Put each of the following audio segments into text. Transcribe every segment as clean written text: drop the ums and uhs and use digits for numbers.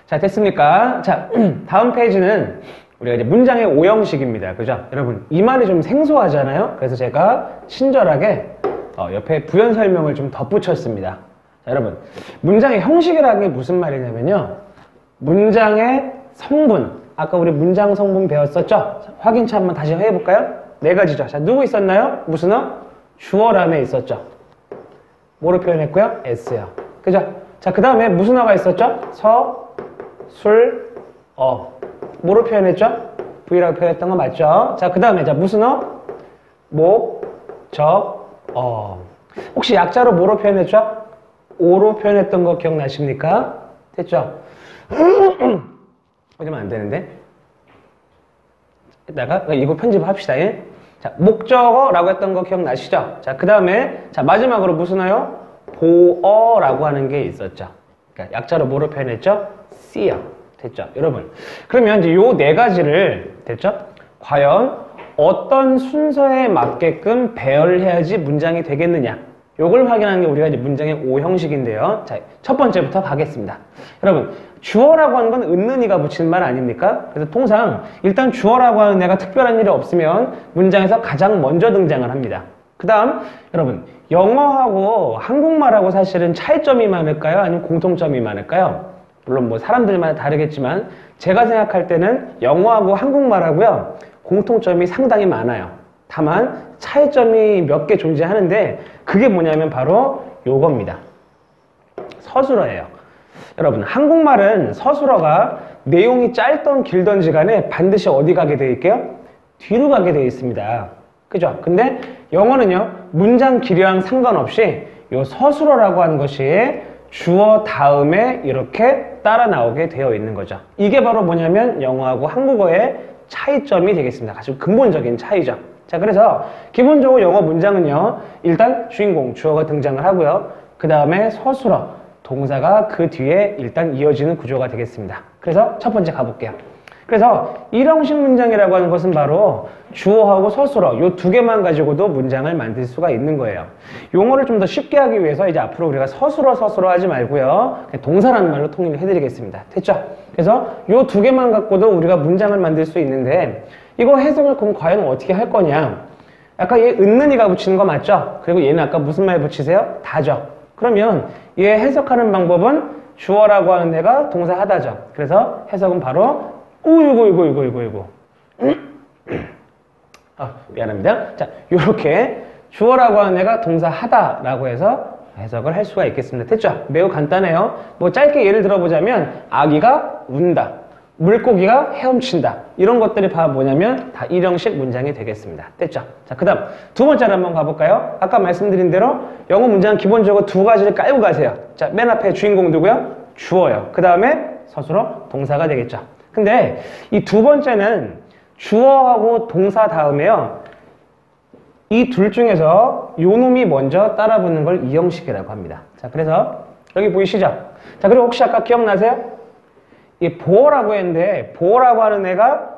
자, 됐습니까? 자, 다음 페이지는 우리가 이제 문장의 오형식입니다. 그죠? 여러분, 이 말이 좀 생소하잖아요? 그래서 제가 친절하게 옆에 부연 설명을 좀 덧붙였습니다. 자, 여러분, 문장의 형식이라는 게 무슨 말이냐면요. 문장의 성분. 아까 우리 문장 성분 배웠었죠? 자, 확인차 한번 다시 해볼까요? 네 가지죠. 자, 누구 있었나요? 무슨 주어람에 있었죠. 뭐로 표현했고요? S요. 그죠? 자, 그 다음에 무슨 어가 있었죠? 술, 뭐로 표현했죠? V라고 표현했던 거 맞죠? 자, 그 다음에 무슨 혹시 약자로 뭐로 표현했죠? O로 표현했던 거 기억나십니까? 됐죠? 이러면 안 되는데. 이따가 이거 편집합시다. 예? 자, 목적어라고 했던 거 기억나시죠? 자, 그 다음에 마지막으로 무슨 보어라고 하는 게 있었죠. 그러니까 약자로 뭐로 표현했죠? C요. 됐죠? 여러분. 그러면 이제 요 네 가지를, 됐죠? 과연 어떤 순서에 맞게끔 배열해야지 문장이 되겠느냐? 요걸 확인하는 게 우리가 이제 문장의 오형식인데요. 자, 첫 번째부터 가겠습니다. 여러분, 주어라고 하는 건 있는 이가 붙이는 말 아닙니까? 그래서 통상 일단 주어라고 하는 애가 특별한 일이 없으면 문장에서 가장 먼저 등장을 합니다. 그 다음, 여러분, 영어하고 한국말하고 사실은 차이점이 많을까요? 아니면 공통점이 많을까요? 물론 뭐 사람들마다 다르겠지만 제가 생각할 때는 영어하고 한국말하고요 공통점이 상당히 많아요. 다만 차이점이 몇 개 존재하는데 그게 뭐냐면 바로 요겁니다. 서술어예요. 여러분, 한국말은 서술어가 내용이 짧던 길던지 간에 반드시 어디 가게 되어 있게요? 뒤로 가게 되어 있습니다. 그죠? 근데 영어는요 문장 길이랑 상관없이 요 서술어라고 하는 것이 주어 다음에 이렇게 따라 나오게 되어 있는 거죠. 이게 바로 뭐냐면 영어하고 한국어의 차이점이 되겠습니다. 아주 근본적인 차이죠. 자, 그래서 기본적으로 영어 문장은요 일단 주인공 주어가 등장을 하고요 그 다음에 서술어 동사가 그 뒤에 일단 이어지는 구조가 되겠습니다. 그래서 첫 번째 가볼게요. 그래서 일형식 문장이라고 하는 것은 바로 주어하고 서술어 요 두 개만 가지고도 문장을 만들 수가 있는 거예요. 용어를 좀 더 쉽게 하기 위해서 이제 앞으로 우리가 서술어 하지 말고요 그냥 동사라는 말로 통일을 해드리겠습니다. 됐죠? 그래서 요 두 개만 갖고도 우리가 문장을 만들 수 있는데 이거 해석을 그럼 과연 어떻게 할 거냐? 아까 얘 있는 이가 붙이는 거 맞죠? 그리고 얘는 아까 무슨 말 붙이세요? 다죠. 그러면 얘 해석하는 방법은 주어라고 하는 애가 동사 하다죠. 그래서 해석은 바로 이거. 미안합니다. 자, 요렇게 주어라고 하는 애가 동사 하다라고 해서 해석을 할 수가 있겠습니다. 됐죠? 매우 간단해요. 뭐 짧게 예를 들어보자면 아기가 운다. 물고기가 헤엄친다. 이런 것들이 다 뭐냐면 다 일형식 문장이 되겠습니다. 됐죠? 자, 그 다음 두 번째로 한번 가볼까요? 아까 말씀드린 대로 영어 문장은 기본적으로 두 가지를 깔고 가세요. 자, 맨 앞에 주인공 누구요? 주어요. 그 다음에 서술어 동사가 되겠죠. 근데 이 두 번째는 주어하고 동사 다음에요 이 둘 중에서 요 놈이 먼저 따라 붙는 걸 이형식이라고 합니다. 자, 그래서 여기 보이시죠? 자, 그리고 혹시 아까 기억나세요? 이 보어라고 했는데 보어라고 하는 애가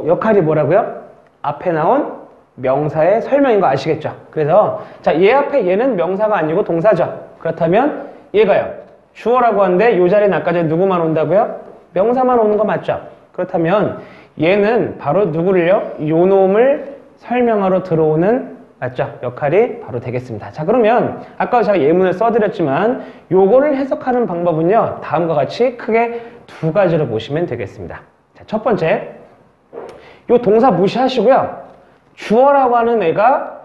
역할이 뭐라고요? 앞에 나온 명사의 설명인 거 아시겠죠? 그래서 자, 얘 앞에 얘는 명사가 아니고 동사죠. 그렇다면 얘가요 주어라고 하는데 요 자리는 아까 전에 누구만 온다고요? 명사만 오는 거 맞죠? 그렇다면 얘는 바로 누구를요? 요 놈을 설명하러 들어오는 맞죠? 역할이 바로 되겠습니다. 자, 그러면 아까 제가 예문을 써드렸지만 요거를 해석하는 방법은요 다음과 같이 크게 두 가지로 보시면 되겠습니다. 자, 첫 번째 요 동사 무시하시고요 주어라고 하는 애가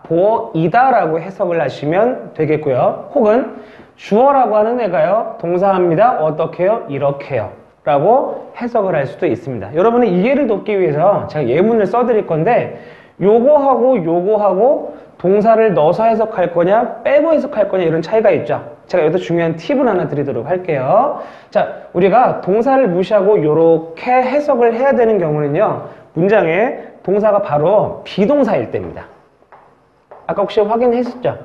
보어이다 라고 해석을 하시면 되겠고요 혹은 주어라고 하는 애가요 동사합니다 어떻게요? 이렇게요 라고 해석을 할 수도 있습니다. 여러분의 이해를 돕기 위해서 제가 예문을 써드릴 건데 요거하고 동사를 넣어서 해석할 거냐 빼고 해석할 거냐 이런 차이가 있죠. 제가 여기서 중요한 팁을 하나 드리도록 할게요. 자, 우리가 동사를 무시하고 요렇게 해석을 해야 되는 경우는요 문장에 동사가 바로 비동사일 때입니다. 아까 혹시 확인했었죠?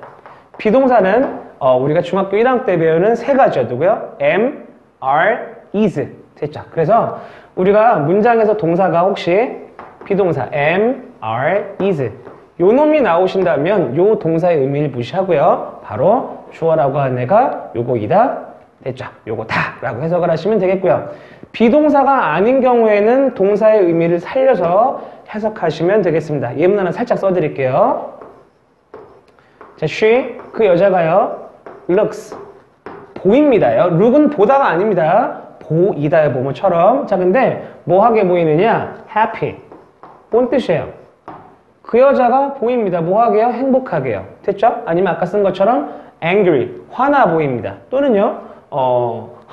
비동사는 우리가 중학교 1학년 때 배우는 세 가지요. 누구요? am, are, is. 됐죠? 그래서 우리가 문장에서 동사가 혹시 비동사 am, are, is 요 놈이 나오신다면 요 동사의 의미를 무시하고요 바로 주어라고 하는 애가 요거이다 됐죠? 요거 다 라고 해석을 하시면 되겠고요. 비동사가 아닌 경우에는 동사의 의미를 살려서 해석하시면 되겠습니다. 예문 하나 살짝 써드릴게요. 자, she, 그 여자가요. looks, 보입니다요. look은 보다가 아닙니다. 보이다의 보모처럼. 자, 근데 뭐하게 보이느냐? happy, 뭔 뜻이에요? 그 여자가 보입니다. 뭐하게요? 행복하게요. 됐죠? 아니면 아까 쓴 것처럼 angry, 화나 보입니다. 또는요,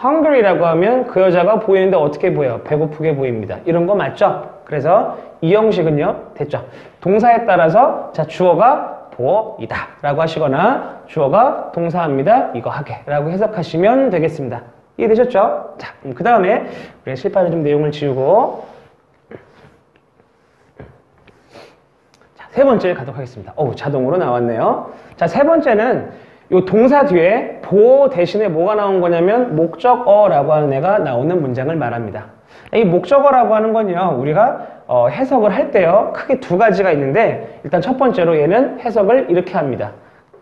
hungry라고 하면 그 여자가 보이는데 어떻게 보여요? 배고프게 보입니다. 이런 거 맞죠? 그래서 이 형식은요, 됐죠? 동사에 따라서 자, 주어가 보이다 라고 하시거나 주어가 동사합니다. 이거 하게 라고 해석하시면 되겠습니다. 이해되셨죠? 자, 그 다음에 우리가 실판에 좀 내용을 지우고 자, 세 번째 가도록 하겠습니다. 자동으로 나왔네요. 자, 세 번째는 요 동사 뒤에 보호 대신에 뭐가 나온 거냐면 목적어라고 하는 애가 나오는 문장을 말합니다. 이 목적어라고 하는 건요, 우리가 해석을 할 때요, 크게 두 가지가 있는데, 일단 첫 번째로 얘는 해석을 이렇게 합니다.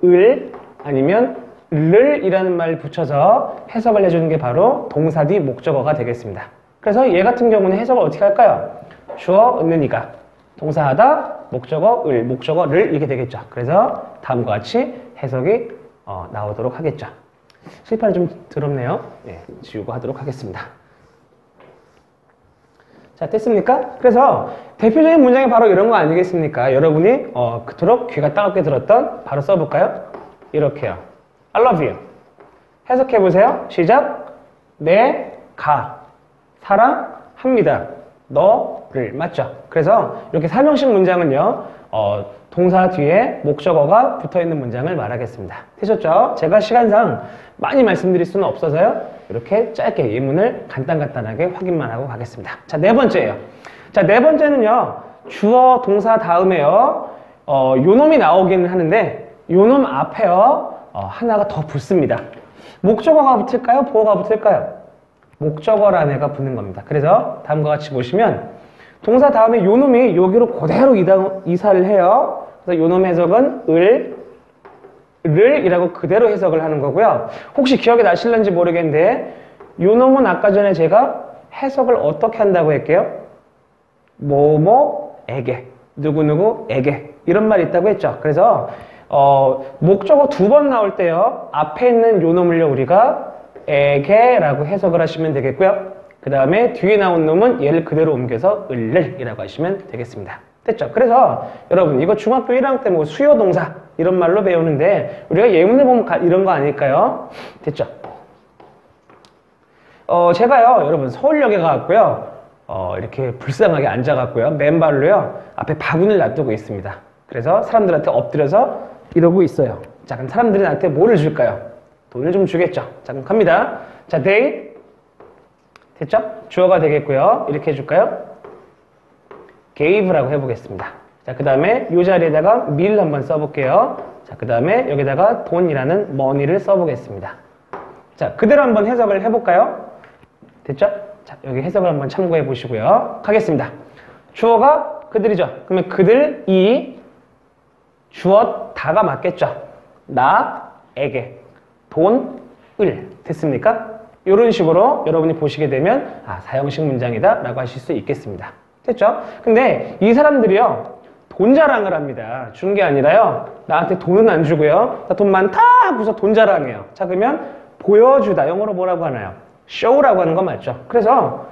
을 아니면 를 이라는 말을 붙여서 해석을 해주는 게 바로 동사 뒤 목적어가 되겠습니다. 그래서 얘 같은 경우는 해석을 어떻게 할까요? 주어 있는 이가 동사하다, 목적어 을, 목적어 를 이렇게 되겠죠. 그래서 다음과 같이 해석이 나오도록 하겠죠. 실판이 좀 더럽네요. 네, 지우고 하도록 하겠습니다. 자, 됐습니까? 그래서 대표적인 문장이 바로 이런 거 아니겠습니까? 여러분이 그토록 귀가 따갑게 들었던, 바로 써볼까요? 이렇게요. I love you. 해석해보세요. 시작. 내가 사랑합니다. 너를. 맞죠? 그래서 이렇게 삼형식 문장은요, 동사 뒤에 목적어가 붙어있는 문장을 말하겠습니다. 되셨죠? 제가 시간상 많이 말씀드릴 수는 없어서요, 이렇게 짧게 예문을 간단하게 확인만 하고 가겠습니다. 자, 네 번째예요. 자, 네 번째는요, 주어 동사 다음에요, 요놈이 나오기는 하는데 요놈 앞에요, 하나가 더 붙습니다. 목적어가 붙을까요? 보어가 붙을까요? 목적어라는 애가 붙는 겁니다. 그래서 다음과 같이 보시면 동사 다음에 요놈이 여기로 그대로 이사를 해요. 그래서 요놈 해석은 를 이라고 그대로 해석을 하는 거고요. 혹시 기억이 나실는지 모르겠는데 요놈은 아까 전에 제가 해석을 어떻게 한다고 했게요? 뭐뭐에게, 누구누구에게 이런 말이 있다고 했죠. 그래서 목적어 두 번 나올 때요, 앞에 있는 요놈을요 우리가 에게라고 해석을 하시면 되겠고요. 그 다음에 뒤에 나온 놈은 얘를 그대로 옮겨서 을이라고 하시면 되겠습니다. 됐죠? 그래서 여러분 이거 중학교 1학년 때 뭐 수요 동사 이런 말로 배우는데 우리가 예문을 보면 이런 거 아닐까요? 됐죠? 제가요 여러분 서울역에 가갖고요 이렇게 불쌍하게 앉아갖고요 맨발로요 앞에 바구니를 놔두고 있습니다. 그래서 사람들한테 엎드려서 이러고 있어요. 자, 그럼 사람들이 나한테 뭐를 줄까요? 돈을 좀 주겠죠. 자, 그럼 갑니다. 자, they 됐죠? 주어가 되겠고요. 이렇게 해줄까요? gave라고 해보겠습니다. 자, 그 다음에 이 자리에다가 me를 한번 써볼게요. 자, 그 다음에 여기다가 돈이라는 money를 써보겠습니다. 자, 그대로 한번 해석을 해볼까요? 됐죠? 자, 여기 해석을 한번 참고해 보시고요. 가겠습니다. 주어가 그들이죠. 그러면 그들이 주었다가 맞겠죠. 나에게 돈을 됐습니까? 이런 식으로 여러분이 보시게 되면 사형식 문장이다 라고 하실 수 있겠습니다. 됐죠? 근데 이 사람들이요 돈 자랑을 합니다. 준 게 아니라요 나한테 돈은 안 주고요 나 돈 많다 하고서 돈 자랑해요. 자, 그러면 보여주다 영어로 뭐라고 하나요? show라고 하는 거 맞죠? 그래서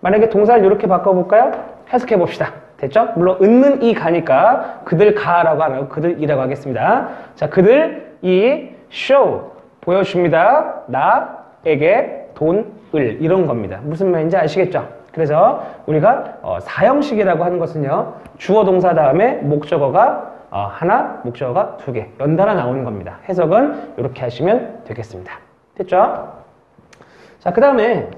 만약에 동사를 이렇게 바꿔볼까요? 해석해 봅시다. 됐죠? 물론 은는 이 가니까 그들 가라고 하나요? 그들 이라고 하겠습니다. 자, 그들 이 show 보여줍니다. 나에게 돈을 이런 겁니다. 무슨 말인지 아시겠죠? 그래서 우리가 사형식이라고 하는 것은요 주어 동사 다음에 목적어가 하나, 목적어가 두 개 연달아 나오는 겁니다. 해석은 이렇게 하시면 되겠습니다. 됐죠? 자, 그 다음에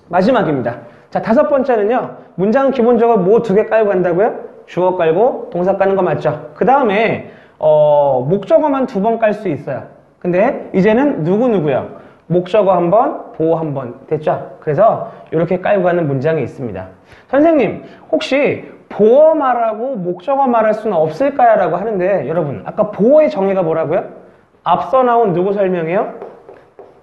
마지막입니다. 자, 다섯 번째는요 문장은 기본적으로 뭐 두 개 깔고 간다고요? 주어 깔고 동사 까는 거 맞죠? 그 다음에 목적어만 두 번 깔 수 있어요. 근데 이제는 누구누구요? 목적어 한 번, 보호 한 번. 됐죠? 그래서 이렇게 깔고 가는 문장이 있습니다. 선생님, 혹시 보호 말하고 목적어 말할 수는 없을까요? 라고 하는데 여러분, 아까 보호의 정의가 뭐라고요? 앞서 나온 누구 설명이요?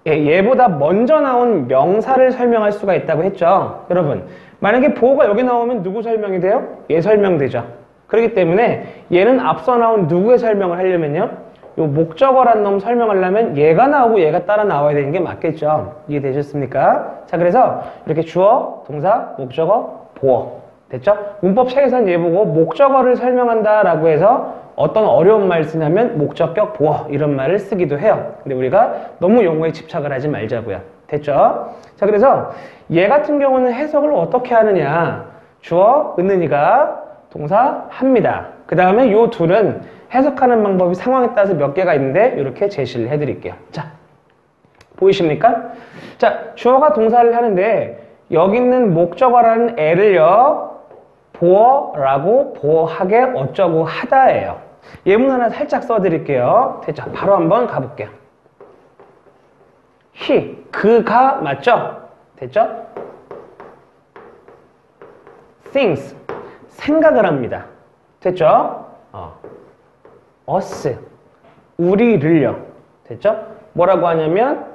예, 얘보다 먼저 나온 명사를 설명할 수가 있다고 했죠. 여러분, 만약에 보어가 여기 나오면 누구 설명이 돼요? 얘 설명되죠. 그렇기 때문에 얘는 앞서 나온 누구의 설명을 하려면요, 요 목적어란 놈 설명하려면 얘가 나오고 얘가 따라 나와야 되는 게 맞겠죠. 이해되셨습니까? 자, 그래서 이렇게 주어, 동사, 목적어, 보어. 됐죠? 문법 책에서는 얘 보고 목적어를 설명한다라고 해서 어떤 어려운 말 쓰냐면 목적격 보어 이런 말을 쓰기도 해요. 근데 우리가 너무 용어에 집착을 하지 말자고요. 됐죠? 자, 그래서 얘 같은 경우는 해석을 어떻게 하느냐. 주어, 은은이가 동사, 합니다. 그 다음에 요 둘은 해석하는 방법이 상황에 따라서 몇 개가 있는데 이렇게 제시를 해드릴게요. 자, 보이십니까? 자, 주어가 동사를 하는데 여기 있는 목적어라는 애를요, 보어라고 보어하게 어쩌고 하다예요. 예문 하나 살짝 써드릴게요. 됐죠? 바로 한번 가볼게요. he, 그가 맞죠? 됐죠? thinks, 생각을 합니다. 됐죠? us, 우리를요. 됐죠? 뭐라고 하냐면,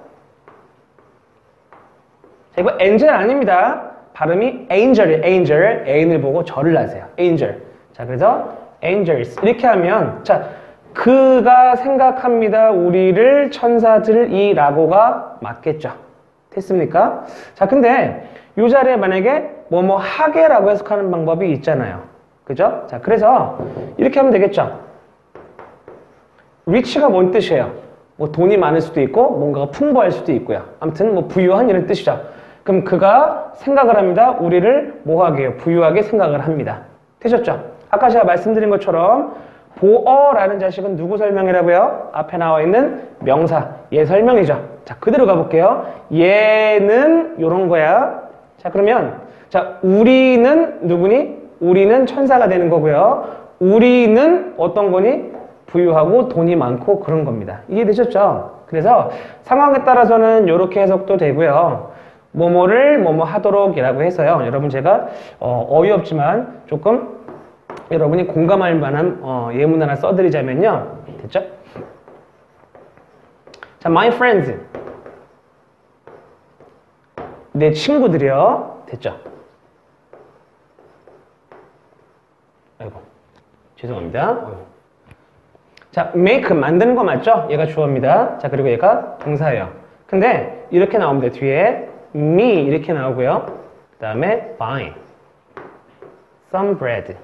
자, 이거 angel 아닙니다. 발음이 angel이에요. angel. ain을 보고 절을 하세요. angel. 자, 그래서 angels. 이렇게 하면, 자, 그가 생각합니다. 우리를 천사들이라고가 맞겠죠. 됐습니까? 자, 근데 이 자리에 만약에 뭐뭐 하게라고 해석하는 방법이 있잖아요. 그죠? 자, 그래서 이렇게 하면 되겠죠. rich가 뭔 뜻이에요? 뭐 돈이 많을 수도 있고 뭔가가 풍부할 수도 있고요. 아무튼 뭐 부유한 이런 뜻이죠. 그럼 그가 생각을 합니다. 우리를 뭐하게 해요? 부유하게 생각을 합니다. 되셨죠? 아까 제가 말씀드린 것처럼 보어라는 자식은 누구 설명이라고요? 앞에 나와 있는 명사, 얘 설명이죠. 자, 그대로 가볼게요. 얘는 요런 거야. 자, 그러면 자, 우리는 누구니? 우리는 천사가 되는 거고요. 우리는 어떤 거니? 부유하고 돈이 많고 그런 겁니다. 이해되셨죠? 그래서 상황에 따라서는 이렇게 해석도 되고요. 뭐뭐를 뭐뭐 하도록 이라고 해서요. 여러분 제가 어이없지만 조금 여러분이 공감할 만한 예문 하나 써드리자면요. 됐죠? 자, my friends. 내 친구들이요. 됐죠? 아이고, 죄송합니다. 아이고. 자, make 만드는 거 맞죠? 얘가 주어입니다. 자, 그리고 얘가 동사예요. 근데 이렇게 나옵니다. 뒤에 me 이렇게 나오고요. 그 다음에 buy some bread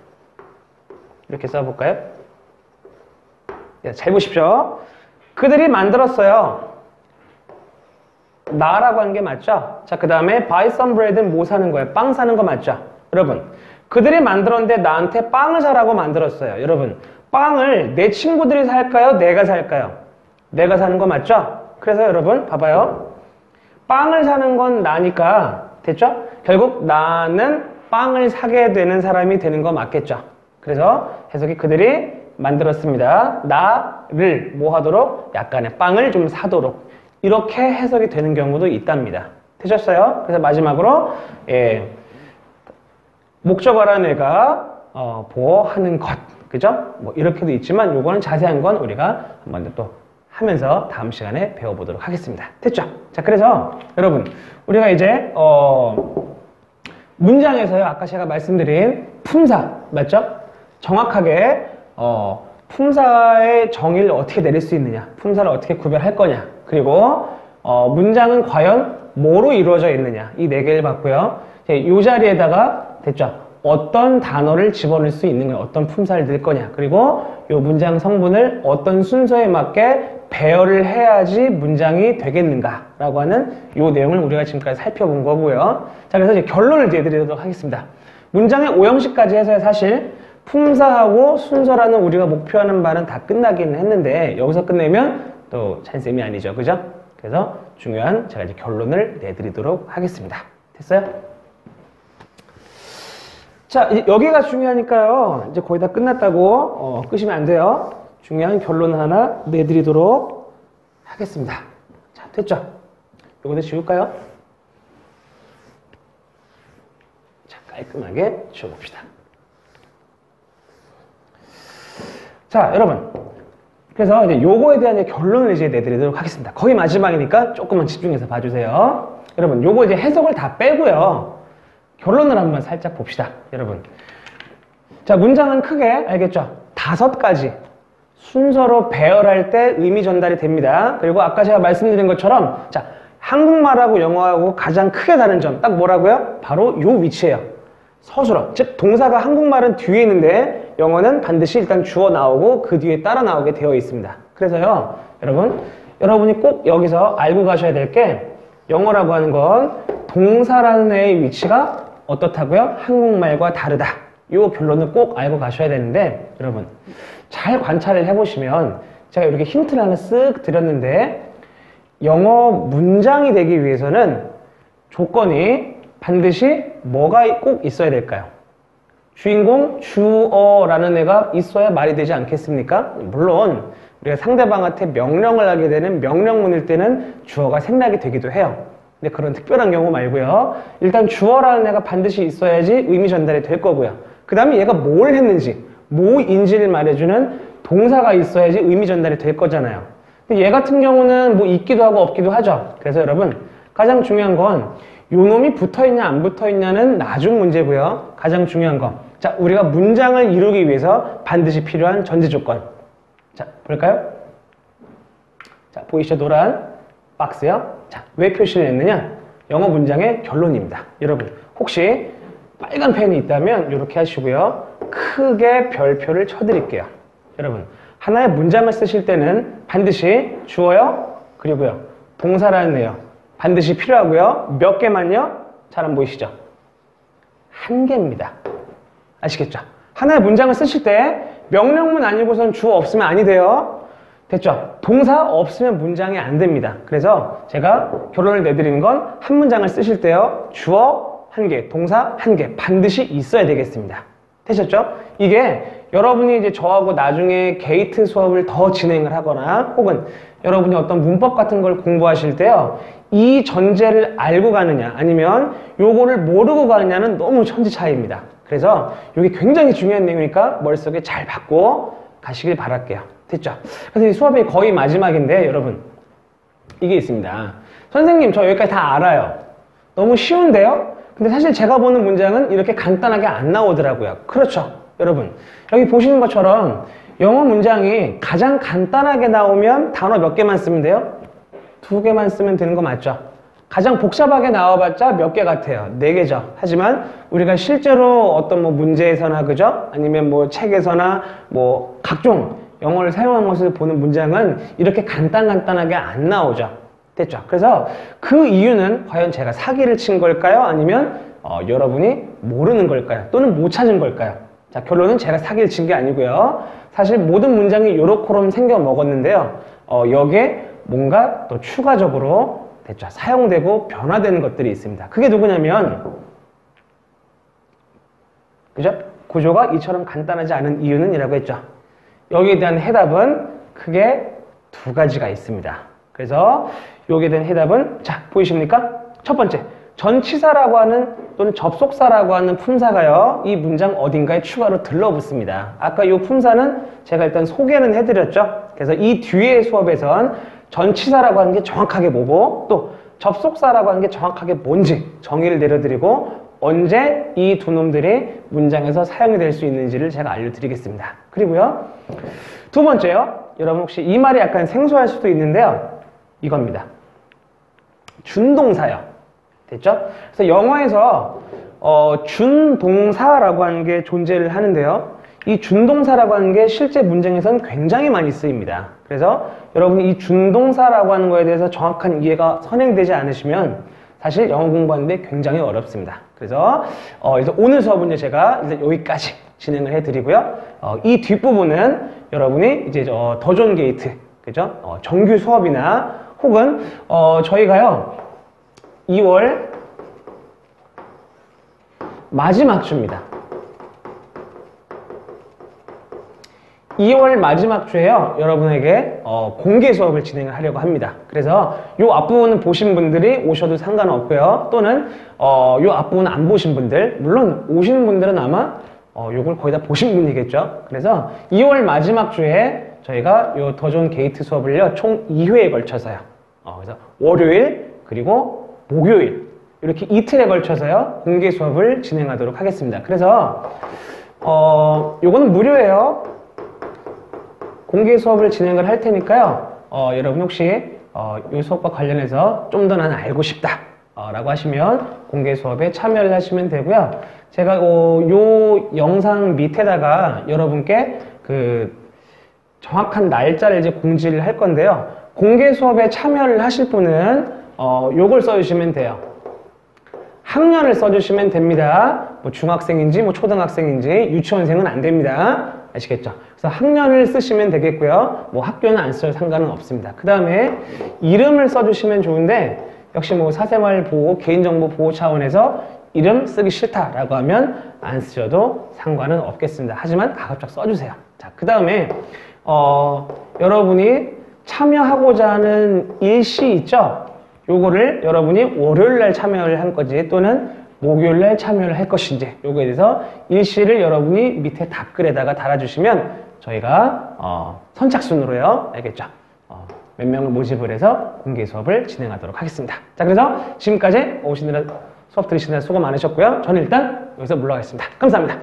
이렇게 써볼까요? 잘 보십시오. 그들이 만들었어요. 나라고 하는 게 맞죠? 자, 그 다음에 buy some bread는 뭐 사는 거예요? 빵 사는 거 맞죠? 여러분, 그들이 만들었는데 나한테 빵을 사라고 만들었어요. 여러분, 빵을 내 친구들이 살까요? 내가 살까요? 내가 사는 거 맞죠? 그래서 여러분 봐봐요. 빵을 사는 건 나니까 됐죠? 결국 나는 빵을 사게 되는 사람이 되는 거 맞겠죠? 그래서 해석이 그들이 만들었습니다. 나를 뭐 하도록? 약간의 빵을 좀 사도록 이렇게 해석이 되는 경우도 있답니다. 되셨어요? 그래서 마지막으로 목적어라는 애가 보어하는 것 그죠? 뭐 이렇게도 있지만 요거는 자세한 건 우리가 한번 또 하면서 다음 시간에 배워보도록 하겠습니다. 됐죠? 자, 그래서 여러분 우리가 이제 문장에서요 아까 제가 말씀드린 품사 맞죠? 정확하게 품사의 정의를 어떻게 내릴 수 있느냐, 품사를 어떻게 구별할 거냐, 그리고 문장은 과연 뭐로 이루어져 있느냐, 이 네 개를 봤고요. 이 자리에다가 됐죠? 어떤 단어를 집어넣을 수 있는 거냐, 어떤 품사를 넣을 거냐, 그리고 이 문장 성분을 어떤 순서에 맞게 배열을 해야지 문장이 되겠는가 라고 하는 이 내용을 우리가 지금까지 살펴본 거고요. 자, 그래서 이제 결론을 내드리도록 하겠습니다. 문장의 5형식까지 해서 사실 품사하고 순서라는 우리가 목표하는 바는 다 끝나기는 했는데 여기서 끝내면 또 찬쌤이 아니죠, 그죠? 그래서 중요한 제가 이제 결론을 내드리도록 하겠습니다. 됐어요? 자, 여기가 중요하니까요. 이제 거의 다 끝났다고 끄시면 안 돼요. 중요한 결론 하나 내드리도록 하겠습니다. 자, 됐죠? 요거는 지울까요? 자, 깔끔하게 지워봅시다. 자, 여러분 그래서 이제 요거에 대한 이제 결론을 이제 내드리도록 하겠습니다. 거의 마지막이니까 조금만 집중해서 봐주세요. 여러분, 요거 이제 해석을 다 빼고요. 결론을 한번 살짝 봅시다. 여러분. 자, 문장은 크게 알겠죠? 5가지 순서로 배열할 때 의미 전달이 됩니다. 그리고 아까 제가 말씀드린 것처럼 자, 한국말하고 영어하고 가장 크게 다른 점 딱 뭐라고요? 바로 요 위치예요. 서술어. 즉 동사가 한국말은 뒤에 있는데 영어는 반드시 일단 주어 나오고 그 뒤에 따라 나오게 되어 있습니다. 그래서요, 여러분이 꼭 여기서 알고 가셔야 될 게 영어라고 하는 건 동사라는 애의 위치가 어떻다고요? 한국말과 다르다. 요 결론을 꼭 알고 가셔야 되는데 여러분 잘 관찰을 해보시면 제가 이렇게 힌트를 하나 쓱 드렸는데 영어 문장이 되기 위해서는 조건이 반드시 뭐가 꼭 있어야 될까요? 주인공 주어라는 애가 있어야 말이 되지 않겠습니까? 물론 우리가 상대방한테 명령을 하게 되는 명령문일 때는 주어가 생략이 되기도 해요. 근데 그런 특별한 경우 말고요. 일단 주어라는 애가 반드시 있어야지 의미 전달이 될 거고요. 그 다음에 얘가 뭘 했는지, 뭐인지를 말해주는 동사가 있어야지 의미 전달이 될 거잖아요. 근데 얘 같은 경우는 뭐 있기도 하고 없기도 하죠. 그래서 여러분 가장 중요한 건 요 놈이 붙어있냐 안 붙어있냐는 나중 문제고요. 가장 중요한 건 자, 우리가 문장을 이루기 위해서 반드시 필요한 전제 조건. 자, 볼까요? 자, 보이시죠? 노란 박스요. 자, 왜 표시를 했느냐? 영어 문장의 결론입니다. 여러분, 혹시 빨간 펜이 있다면 이렇게 하시고요. 크게 별표를 쳐드릴게요. 여러분, 하나의 문장을 쓰실 때는 반드시 주어요. 그리고요. 동사라는 애요. 반드시 필요하고요. 몇 개만요? 잘 안 보이시죠? 1개입니다. 아시겠죠? 하나의 문장을 쓰실 때 명령문 아니고선 주어 없으면 아니 돼요. 됐죠? 동사 없으면 문장이 안 됩니다. 그래서 제가 결론을 내드리는 건 한 문장을 쓰실 때요. 주어 1개, 동사 1개 반드시 있어야 되겠습니다. 되셨죠? 이게 여러분이 이제 저하고 나중에 게이트 수업을 더 진행을 하거나 혹은 여러분이 어떤 문법 같은 걸 공부하실 때요. 이 전제를 알고 가느냐 아니면 요거를 모르고 가느냐는 너무 천지 차이입니다. 그래서 이게 굉장히 중요한 내용이니까 머릿속에 잘 받고 가시길 바랄게요. 됐죠? 그래서 이 수업이 거의 마지막인데 여러분 이게 있습니다. 선생님 저 여기까지 다 알아요. 너무 쉬운데요? 근데 사실 제가 보는 문장은 이렇게 간단하게 안 나오더라고요. 그렇죠? 여러분 여기 보시는 것처럼 영어 문장이 가장 간단하게 나오면 단어 몇 개만 쓰면 돼요? 2개만 쓰면 되는 거 맞죠? 가장 복잡하게 나와봤자 몇 개 같아요? 4개죠. 하지만 우리가 실제로 어떤 뭐 문제에서나 그죠? 아니면 뭐 책에서나 뭐 각종 영어를 사용한 것을 보는 문장은 이렇게 간단하게 안 나오죠. 됐죠? 그래서 그 이유는 과연 제가 사기를 친 걸까요? 아니면 여러분이 모르는 걸까요? 또는 못 찾은 걸까요? 자, 결론은 제가 사기를 친 게 아니고요. 사실 모든 문장이 요렇게럼 생겨 먹었는데요. 여기에 뭔가 또 추가적으로 됐죠? 사용되고 변화되는 것들이 있습니다. 그게 누구냐면 그죠? 구조가 이처럼 간단하지 않은 이유는 이라고 했죠. 여기에 대한 해답은 크게 2가지가 있습니다. 그래서 여기에 대한 해답은 자 보이십니까? 첫 번째 전치사라고 하는 또는 접속사라고 하는 품사가요 이 문장 어딘가에 추가로 들러붙습니다. 아까 이 품사는 제가 일단 소개는 해드렸죠. 그래서 이 뒤에 수업에선 전치사라고 하는 게 정확하게 뭐고 또 접속사라고 하는 게 정확하게 뭔지 정의를 내려드리고 언제 이 두 놈들이 문장에서 사용이 될 수 있는지를 제가 알려드리겠습니다. 그리고요 2번째요 여러분 혹시 이 말이 약간 생소할 수도 있는데요 이겁니다. 준동사요. 됐죠? 그래서 영어에서 준동사라고 하는 게 존재를 하는데요. 이 준동사라고 하는 게 실제 문장에서는 굉장히 많이 쓰입니다. 그래서 여러분이 이 준동사라고 하는 거에 대해서 정확한 이해가 선행되지 않으시면 사실 영어 공부하는데 굉장히 어렵습니다. 그래서 오늘 수업은 제가 일단 여기까지 진행을 해드리고요. 이 뒷부분은 여러분이 이제 더 좋은 게이트, 그죠? 정규 수업이나 혹은 저희가요 2월 마지막 주입니다. 2월 마지막 주에요 여러분에게 공개 수업을 진행을 하려고 합니다. 그래서 요 앞부분은 보신 분들이 오셔도 상관없고요 또는 요 앞부분은 안 보신 분들 물론 오시는 분들은 아마 요걸 거의 다 보신 분이겠죠. 그래서 2월 마지막 주에 저희가 요 더 좋은 게이트 수업을요, 총 2회에 걸쳐서요. 그래서 월요일, 그리고 목요일, 이렇게 이틀에 걸쳐서요, 공개 수업을 진행하도록 하겠습니다. 그래서, 요거는 무료예요. 공개 수업을 진행을 할 테니까요, 여러분 혹시, 이 수업과 관련해서 좀 더 나는 알고 싶다. 라고 하시면 공개 수업에 참여를 하시면 되고요. 제가 요 영상 밑에다가 여러분께 그 정확한 날짜를 이제 공지를 할 건데요. 공개 수업에 참여를 하실 분은 요걸 써주시면 돼요. 학년을 써주시면 됩니다. 뭐 중학생인지 뭐 초등학생인지 유치원생은 안 됩니다. 아시겠죠? 그래서 학년을 쓰시면 되겠고요. 뭐 학교는 안 써도 상관은 없습니다. 그 다음에 이름을 써주시면 좋은데, 역시 뭐 사생활 보호, 개인정보 보호 차원에서 이름 쓰기 싫다라고 하면 안 쓰셔도 상관은 없겠습니다. 하지만 가급적 써주세요. 자, 그 다음에 여러분이 참여하고자 하는 일시 있죠? 요거를 여러분이 월요일날 참여를 할 건지 또는 목요일날 참여를 할 것인지, 요거에 대해서 일시를 여러분이 밑에 답글에다가 달아주시면 저희가 선착순으로요, 알겠죠? 몇 명을 모집을 해서 공개 수업을 진행하도록 하겠습니다. 자, 그래서 지금까지 수업 들으시느라 수고 많으셨고요. 저는 일단 여기서 물러가겠습니다. 감사합니다.